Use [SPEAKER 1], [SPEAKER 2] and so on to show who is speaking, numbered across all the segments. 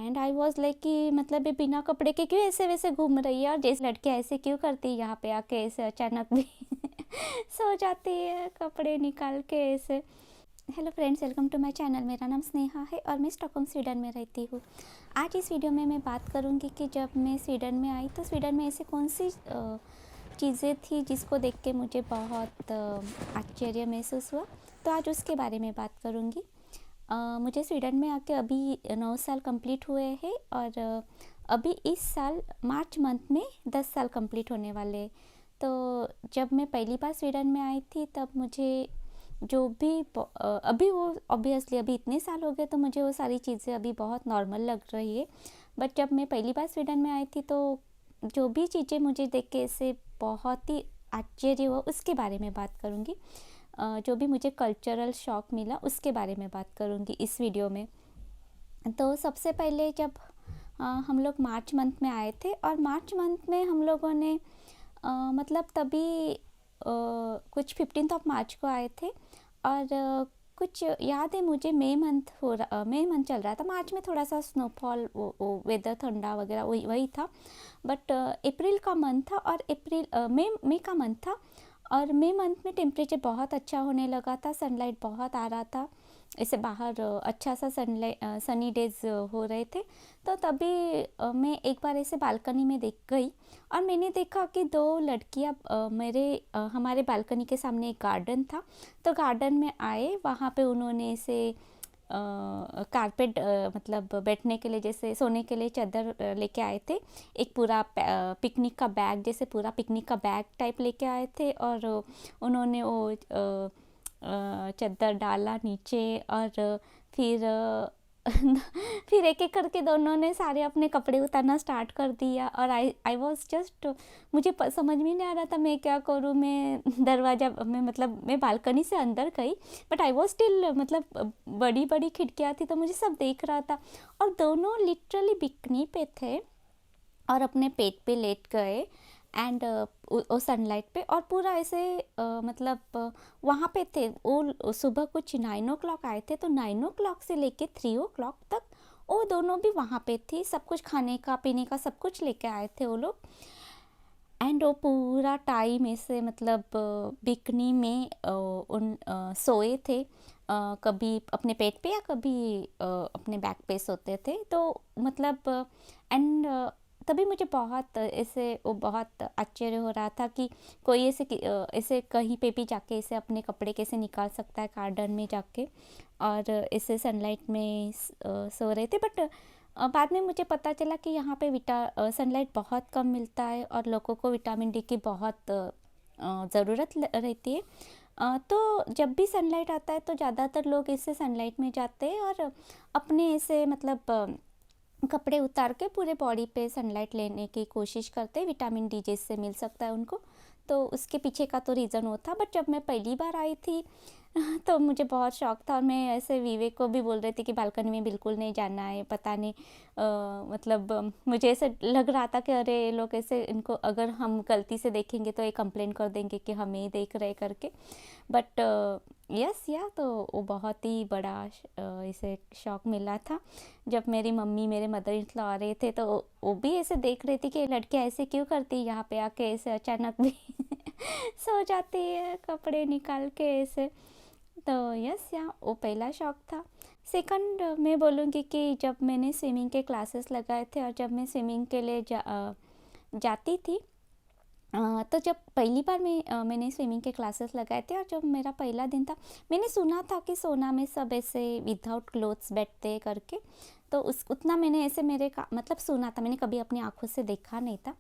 [SPEAKER 1] And I was like कि मतलब ये बिना कपड़े के क्यों ऐसे वैसे घूम रही है, और जैसे लड़कियाँ ऐसे क्यों करती है यहाँ पे आके ऐसे अचानक भी सो जाती है कपड़े निकाल के ऐसे। Hello friends, welcome to my channel. मेरा नाम स्नेहा है और मैं स्टॉकहोम स्वीडन में रहती हूँ। आज इस वीडियो में मैं बात करूँगी कि जब मैं स्वीडन में आई तो स्वीडन में ऐसी कौन सी चीज़ें थी जिसको देख के मुझे बहुत आश्चर्य महसूस हुआ। तो आज उसके बारे में बात करूँगी। मुझे स्वीडन में आके अभी 9 साल कंप्लीट हुए हैं और अभी इस साल मार्च मंथ में 10 साल कंप्लीट होने वाले। तो जब मैं पहली बार स्वीडन में आई थी तब मुझे जो भी अभी वो ऑब्वियसली अभी इतने साल हो गए तो मुझे वो सारी चीज़ें अभी बहुत नॉर्मल लग रही है। बट जब मैं पहली बार स्वीडन में आई थी तो जो भी चीज़ें मुझे देख के ऐसे बहुत ही आश्चर्य हुआ उसके बारे में बात करूँगी। जो भी मुझे कल्चरल शॉक मिला उसके बारे में बात करूँगी इस वीडियो में। तो सबसे पहले जब हम लोग मार्च मंथ में आए थे और मार्च मंथ में हम लोगों ने मतलब तभी कुछ 15 ऑफ मार्च को आए थे और कुछ याद है मुझे मई मंथ चल रहा था। मार्च में थोड़ा सा स्नोफॉल वेदर ठंडा वगैरह वही था। बट अप्रैल का मंथ था और मई का मंथ था और मई मंथ में टेम्परेचर बहुत अच्छा होने लगा था, सनलाइट बहुत आ रहा था, ऐसे बाहर अच्छा सा सनी डेज हो रहे थे। तो तभी मैं एक बार ऐसे बालकनी में देख गई और मैंने देखा कि दो लड़कियां हमारे बालकनी के सामने एक गार्डन था, तो गार्डन में आए। वहाँ पे उन्होंने ऐसे कारपेट मतलब बैठने के लिए, जैसे सोने के लिए चादर लेके आए थे। एक पूरा पिकनिक का बैग, जैसे पूरा पिकनिक का बैग टाइप लेके आए थे और उन्होंने वो चादर डाला नीचे और फिर एक एक करके दोनों ने सारे अपने कपड़े उतारना स्टार्ट कर दिया। और आई वॉज जस्ट, मुझे समझ में नहीं आ रहा था मैं क्या करूँ। मैं बालकनी से अंदर गई बट आई वॉज स्टिल, मतलब बड़ी बड़ी खिड़कियाँ थी तो मुझे सब देख रहा था। और दोनों लिटरली बिकनी पे थे और अपने पेट पे लेट गए एंड वो सनलाइट पे, और पूरा ऐसे वहाँ पे थे। वो सुबह कुछ 9 o'clock आए थे, तो 9 o'clock से लेके 3 o'clock तक वो दोनों भी वहाँ पे थी। सब कुछ खाने का पीने का सब कुछ लेके आए थे वो लोग। एंड वो पूरा टाइम ऐसे मतलब बिकनी में सोए थे, कभी अपने पेट पे या कभी अपने बैक पे सोते थे। तो मतलब एंड तभी मुझे बहुत बहुत आश्चर्य हो रहा था कि कोई ऐसे कहीं पे भी जाके ऐसे अपने कपड़े कैसे निकाल सकता है गार्डन में जाके, और ऐसे सनलाइट में सो रहे थे। बट बाद में मुझे पता चला कि यहाँ पे सनलाइट बहुत कम मिलता है और लोगों को विटामिन डी की बहुत ज़रूरत रहती है। तो जब भी सनलाइट आता है तो ज़्यादातर लोग ऐसे सनलाइट में जाते हैं और अपने ऐसे मतलब कपड़े उतार के पूरे बॉडी पे सनलाइट लेने की कोशिश करते हैं, विटामिन डी जिससे मिल सकता है उनको। तो उसके पीछे का तो रीज़न वो था। बट जब मैं पहली बार आई थी तो मुझे बहुत शौक था और मैं ऐसे विवेक को भी बोल रही थी कि बालकनी में बिल्कुल नहीं जाना है। पता नहीं मुझे ऐसे लग रहा था कि अरे ये लोग ऐसे, इनको अगर हम गलती से देखेंगे तो ये कंप्लेन कर देंगे कि हमें ही देख रहे करके। बट तो वो बहुत ही बड़ा इसे शौक मिला था जब मेरी मम्मी मेरे मदर इन लॉ आ रहे थे तो वो भी ऐसे देख रही थी कि लड़कियाँ ऐसे क्यों करती है यहाँ पे आके ऐसे अचानक भी सो जाती है कपड़े निकाल के ऐसे। तो वो पहला शौक था। सेकंड मैं बोलूँगी कि जब मैंने स्विमिंग के क्लासेस लगाए थे और जब मैं स्विमिंग के लिए जाती थी, तो जब पहली बार मैंने स्विमिंग के क्लासेस लगाए थे और जब मेरा पहला दिन था, मैंने सुना था कि सोना में सब ऐसे विदाउट क्लोथ्स बैठते करके। तो उतना मैंने ऐसे मतलब सुना था, मैंने कभी अपनी आँखों से देखा नहीं था।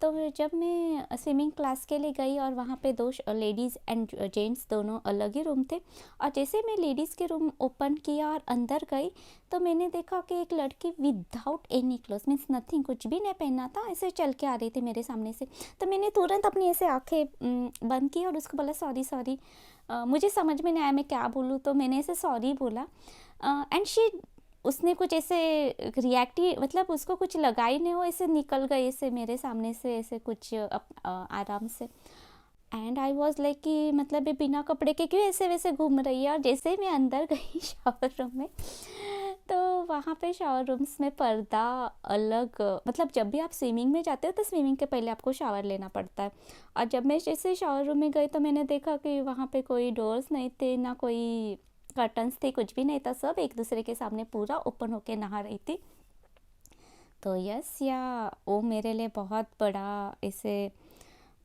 [SPEAKER 1] तो जब मैं स्विमिंग क्लास के लिए गई और वहाँ पे दो लेडीज़ एंड जेंट्स दोनों अलग ही रूम थे, और जैसे मैं लेडीज़ के रूम ओपन किया और अंदर गई तो मैंने देखा कि एक लड़की without any clothes, means nothing, कुछ भी नहीं पहना था, ऐसे चल के आ रही थी मेरे सामने से। तो मैंने तुरंत अपनी ऐसे आँखें बंद की और उसको बोला सॉरी। मुझे समझ में नहीं आया मैं क्या बोलूँ, तो मैंने ऐसे सॉरी बोला एंड उसने कुछ ऐसे रिएक्ट ही, मतलब उसको कुछ लगा ही नहीं, वो ऐसे निकल गई ऐसे मेरे सामने से ऐसे कुछ आराम से। एंड आई वॉज लाइक कि मतलब ये बिना कपड़े के क्यों ऐसे वैसे घूम रही है। और जैसे ही मैं अंदर गई शावर रूम में, तो वहाँ पे शावर रूम्स में पर्दा अलग, मतलब जब भी आप स्विमिंग में जाते हो तो स्विमिंग के पहले आपको शावर लेना पड़ता है। और जब मैं जैसे शावर रूम में गई तो मैंने देखा कि वहाँ पे कोई डोर्स नहीं थे, ना कोई कर्टन्स थे, कुछ भी नहीं था, सब एक दूसरे के सामने पूरा ओपन होके नहा रही थी। तो यस, या वो मेरे लिए बहुत बड़ा ऐसे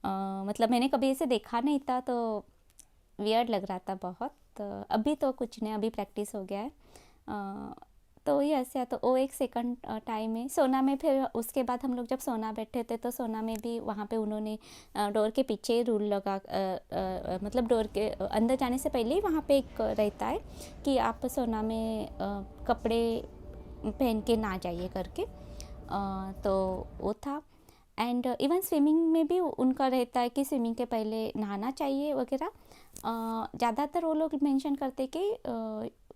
[SPEAKER 1] मतलब मैंने कभी ऐसे देखा नहीं था, तो वियर्ड लग रहा था बहुत। अभी तो कुछ नहीं, अभी प्रैक्टिस हो गया है। तो यस, या तो वो एक सेकंड टाइम है सोना में। फिर उसके बाद हम लोग जब सोना बैठे थे तो सोना में भी वहाँ पे उन्होंने डोर के पीछे रूल लगा, मतलब डोर के अंदर जाने से पहले ही वहाँ पे एक रहता है कि आप सोना में कपड़े पहन के ना जाइए करके। तो वो था। एंड इवन स्विमिंग में भी उनका रहता है कि स्विमिंग के पहले नहाना चाहिए वगैरह। ज़्यादातर वो लोग मेंशन करते कि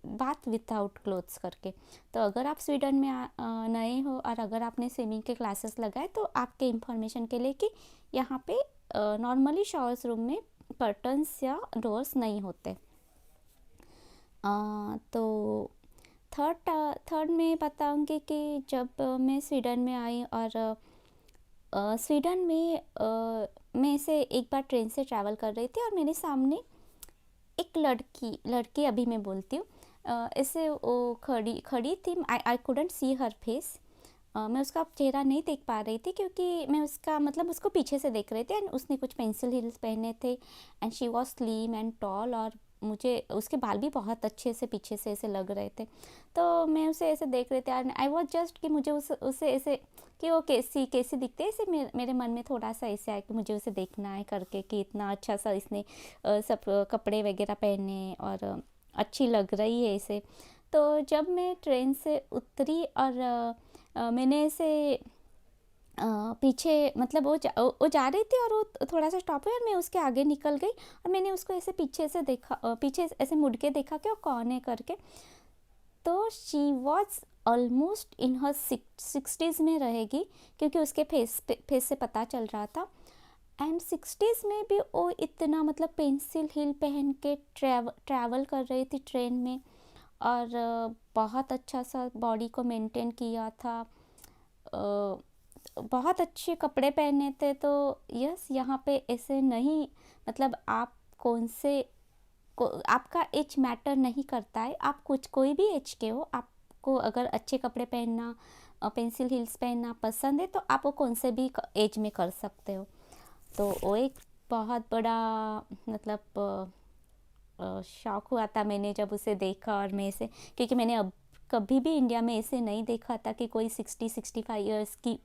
[SPEAKER 1] बाथ विदाउट क्लोथ्स करके। तो अगर आप स्वीडन में नए हो और अगर आपने स्विमिंग के क्लासेस लगाए तो आपके इंफॉर्मेशन के लिए कि यहाँ पे नॉर्मली शावर्स रूम में कर्टन्स या डोर्स नहीं होते। तो थर्ड में बताऊँगी कि जब मैं स्वीडन में आई और स्वीडन में मैं से एक बार ट्रेन से ट्रैवल कर रही थी और मेरे सामने एक लड़की अभी मैं बोलती हूँ, ऐसे वो खड़ी थी। I couldn't see her face. मैं उसका चेहरा नहीं देख पा रही थी क्योंकि मैं उसका मतलब उसको पीछे से देख रही थी। एंड उसने कुछ पेंसिल हील्स पहने थे and she was slim and tall, और मुझे उसके बाल भी बहुत अच्छे से पीछे से ऐसे लग रहे थे। तो मैं उसे ऐसे देख रही थी एंड आई वॉज जस्ट कि मुझे उसे ऐसे कि वो कैसी दिखते है, ऐसे मेरे मन में थोड़ा सा ऐसे आया कि मुझे उसे देखना है करके, कि इतना अच्छा सा इसने सब कपड़े वगैरह पहने और अच्छी लग रही है इसे। तो जब मैं ट्रेन से उतरी और मैंने ऐसे पीछे मतलब वो जा रही थी और वो थोड़ा सा स्टॉप हुई और मैं उसके आगे निकल गई और मैंने उसको ऐसे पीछे से देखा, पीछे ऐसे मुड़ के देखा कि वो कौन है करके। तो she was almost in her 60s में रहेगी क्योंकि उसके फेस से पता चल रहा था। एंड 60s में भी वो इतना मतलब पेंसिल हील पहन के ट्रैवल कर रही थी ट्रेन में, और बहुत अच्छा सा बॉडी को मेंटेन किया था, बहुत अच्छे कपड़े पहने थे। तो यस, यहाँ पे ऐसे नहीं, मतलब आप कौन से आपका एज मैटर नहीं करता है। आप कोई भी एज के हो, आपको अगर अच्छे कपड़े पहनना, पेंसिल हील्स पहनना पसंद है तो आप वो कौन से भी एज में कर सकते हो। तो वो एक बहुत बड़ा मतलब शौक हुआ था मैंने जब उसे देखा। और मैं ऐसे, क्योंकि मैंने अब कभी भी इंडिया में ऐसे नहीं देखा था कि कोई 60-65 ईयर्स की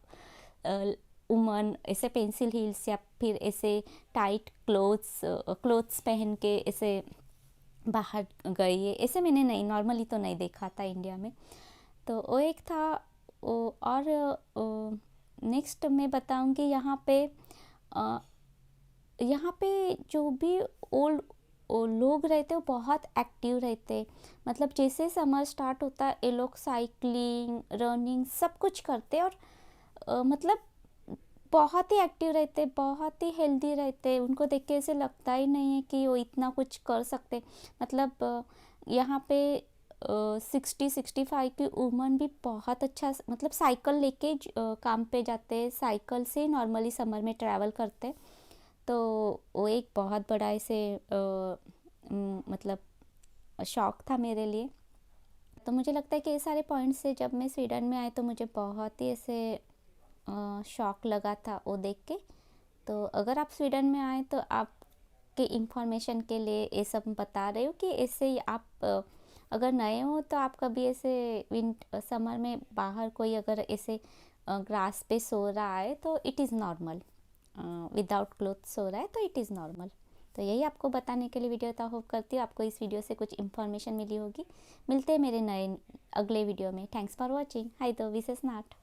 [SPEAKER 1] वुमन ऐसे पेंसिल हील्स या फिर ऐसे टाइट क्लोथ्स पहन के ऐसे बाहर गई है, ऐसे मैंने नहीं, नॉर्मली तो नहीं देखा था इंडिया में। तो वो एक था। और नेक्स्ट मैं बताऊंगी यहाँ पे जो भी ओल्ड लोग रहते हैं वो बहुत एक्टिव रहते हैं। मतलब जैसे समर स्टार्ट होता है ये लोग साइकिलिंग, रनिंग सब कुछ करते हैं और मतलब बहुत ही एक्टिव रहते, बहुत ही हेल्दी रहते। उनको देख के ऐसे लगता ही नहीं है कि वो इतना कुछ कर सकते। मतलब यहाँ पे 60-65 की वुमन भी बहुत अच्छा मतलब साइकिल लेके काम पे जाते, साइकिल से नॉर्मली समर में ट्रैवल करते। तो वो एक बहुत बड़ा ऐसे मतलब शौक था मेरे लिए। तो मुझे लगता है कि ये सारे पॉइंट्स से जब मैं स्वीडन में आई तो मुझे बहुत ही ऐसे शौक लगा था वो देख के। तो अगर आप स्वीडन में आए तो आपके इंफॉर्मेशन के लिए ये सब बता रहे हो कि ऐसे आप अगर नए हो तो आप कभी ऐसे समर में बाहर कोई अगर ऐसे ग्रास पे सो रहा है तो it is normal, without cloth so रहा है तो इट इज़ नॉर्मल। तो यही आपको बताने के लिए वीडियो था। होप करती हूँ आपको इस वीडियो से कुछ इन्फॉर्मेशन मिली होगी। मिलते हैं मेरे नए अगले वीडियो में। Thanks for watching. हाय तो विशेष नाट।